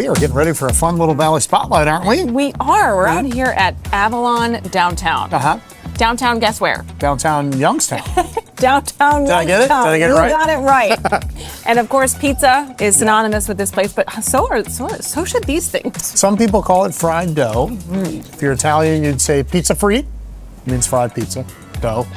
we're getting ready for a fun little Valley Spotlight, aren't we? We are. We're out here at Avalon Downtown. Downtown, guess where? Downtown Youngstown. Downtown Did I get it? Did I get it right? You got it right. And of course, pizza is synonymous with this place, but so should these things. Some people call it fried dough. If you're Italian, you'd say pizza free. Means fried pizza. Dough.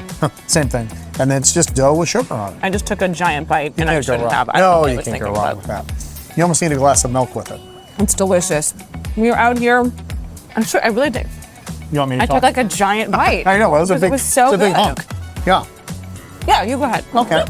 Same thing. And then it's just dough with sugar on it. I just took a giant bite and I shouldn't have. No, you can't go wrong with that. You almost need a glass of milk with it. It's delicious. We were out here. I'm sure I really did. You want me to I took like a giant bite. I know. It was a big hunk. Yeah. Yeah, you go ahead. Okay.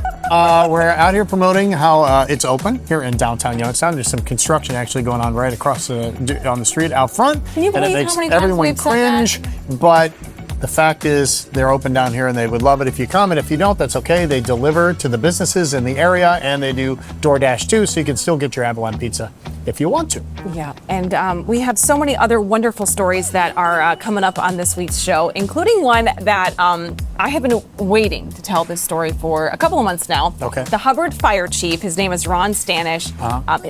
We're out here promoting how it's open here in downtown Youngstown. There's some construction actually going on right across on the street out front. Can you believe how many times everyone we've cringe, said that? but the fact is they're open down here and they would love it if you come, and if you don't, that's okay. They deliver to the businesses in the area and they do DoorDash too, so you can still get your Avalon pizza if you want to. Yeah, and we have so many other wonderful stories that are coming up on this week's show, including one that I have been waiting to tell this story for a couple of months now. Okay. The Hubbard Fire Chief, his name is Ron Stanish.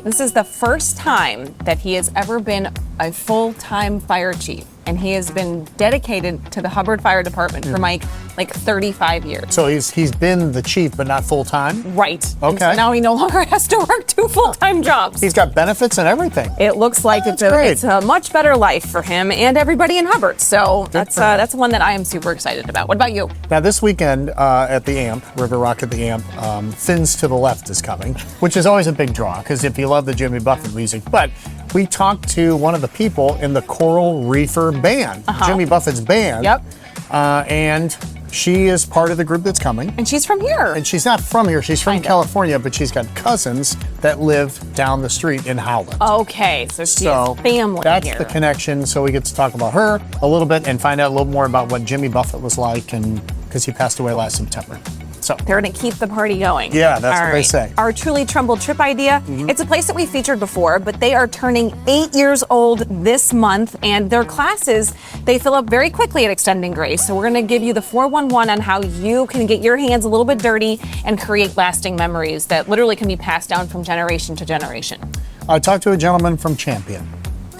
This is the first time that he has ever been a full-time fire chief, and he has been dedicated to the Hubbard Fire Department for like 35 years. So he's been the chief, but not full-time? Right. Okay. And so now he no longer has to work 2 full-time jobs. He's got benefits and everything. It looks like it's a much better life for him and everybody in Hubbard. So that's one that I am super excited about. What about you? Now this weekend at the AMP, River Rock at the AMP, Fins to the Left is coming, which is always a big draw because if you love the Jimmy Buffett music. But we talked to one of the people in the Coral Reefer band, Jimmy Buffett's band. Yep. And she is part of the group that's coming. And she's from here. And she's not from here. She's from California, but she's got cousins that live down the street in Howland. Okay, so she has family that's here. the connection. So we get to talk about her a little bit and find out a little more about what Jimmy Buffett was like, and because he passed away last September. So they're going to keep the party going. Yeah, that's what they say. Our Truly Trumbull trip idea, it's a place that we featured before, but they are turning 8 years old this month, and their classes, they fill up very quickly at Extending Grace. So we're going to give you the 411 on how you can get your hands a little bit dirty and create lasting memories that literally can be passed down from generation to generation. I talked to a gentleman from Champion.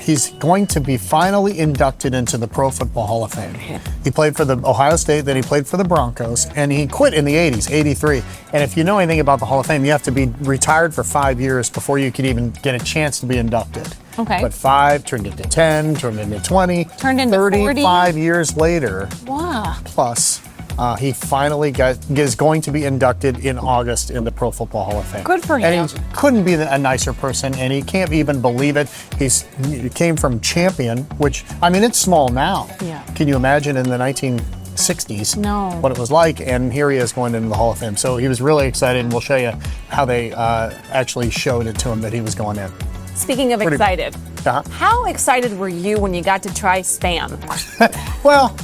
He's going to be finally inducted into the Pro Football Hall of Fame. He played for the Ohio State, then he played for the Broncos, and he quit in the 80s, 83. And if you know anything about the Hall of Fame, you have to be retired for 5 years before you could even get a chance to be inducted. Okay. But 5 turned into 10, turned into 20, turned into 35 years later. Wow. Plus, he finally is going to be inducted in August in the Pro Football Hall of Fame. Good for him. And he couldn't be a nicer person, and he can't even believe it. He came from Champion, which, I mean, it's small now. Yeah. Can you imagine in the 1960s what it was like? And here he is going into the Hall of Fame. So he was really excited, and we'll show you how they actually showed it to him that he was going in. Speaking of excited, how excited were you when you got to try Spam? Well,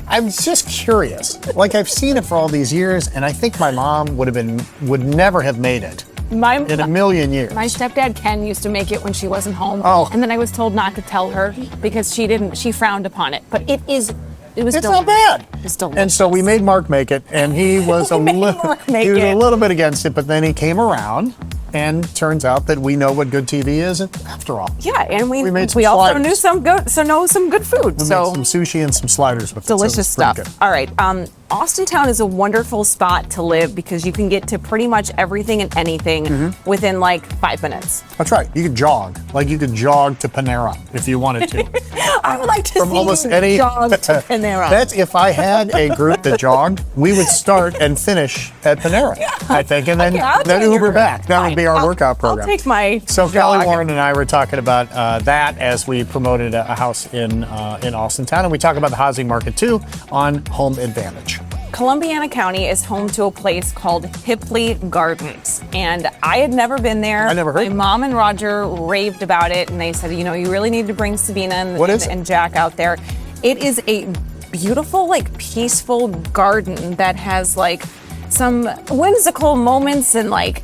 I was just curious. Like, I've seen it for all these years, and I think my mom would never have made it in a million years. My stepdad Ken used to make it when she wasn't home, and then I was told not to tell her because she frowned upon it. But it was delicious. Not bad. It's delicious. And so we made Mark make it, and he was a little bit against it, but then he came around. And turns out that we know what good TV is after all. Yeah, and we made also know some good food. We made some sushi and some sliders with delicious stuff. Good. All right, Austintown is a wonderful spot to live because you can get to pretty much everything and anything within like 5 minutes. That's right. You could jog. Like you could jog to Panera if you wanted to. I would like to From see almost you any jog to Panera. That's if I had a group that jogged, we would start and finish at Panera, I think, and then Uber back. That would be our workout program. I'll take my So jog. Kelly Warren and I were talking about that as we promoted a house in Austintown, and we talk about the housing market too on Home Advantage. Columbiana County is home to a place called Hipley Gardens, and I had never been there. I never heard. My mom and Roger raved about it, and they said, you really need to bring Sabina and Jack out there. It is a beautiful, like, peaceful garden that has like some whimsical moments and like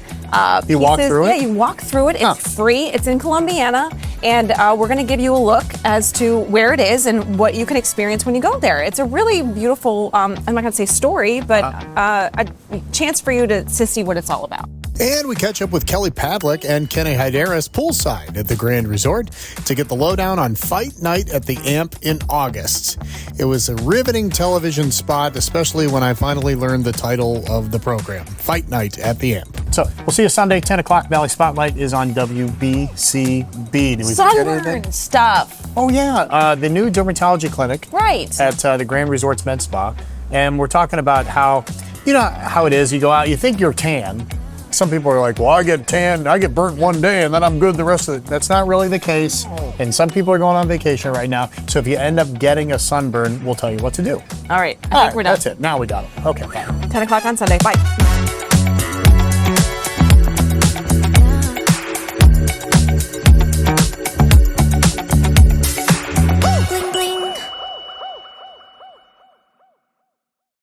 you walk through it? Yeah, you walk through it. It's free. It's in Columbiana. And we're going to give you a look as to where it is and what you can experience when you go there. It's a really beautiful, I'm not going to say story, but a chance for you to see what it's all about. And we catch up with Kelly Pavlik and Kenny Hyderis poolside at the Grand Resort to get the lowdown on Fight Night at the Amp in August. It was a riveting television spot, especially when I finally learned the title of the program, Fight Night at the Amp. So we'll see you Sunday, 10 o'clock. Valley Spotlight is on WBCB. Did we forget anything? Sunburn stuff. Oh, yeah. The new dermatology clinic Right. at the Grand Resorts Med Spa. And we're talking about how, you know how it is. You go out, you think you're tan. Some people are like, well, I get tan, I get burnt one day, and then I'm good the rest of it. That's not really the case. And some people are going on vacation right now. So if you end up getting a sunburn, we'll tell you what to do. All right. I think we're done. That's it. Now we got it. Okay. 10 o'clock on Sunday. Bye.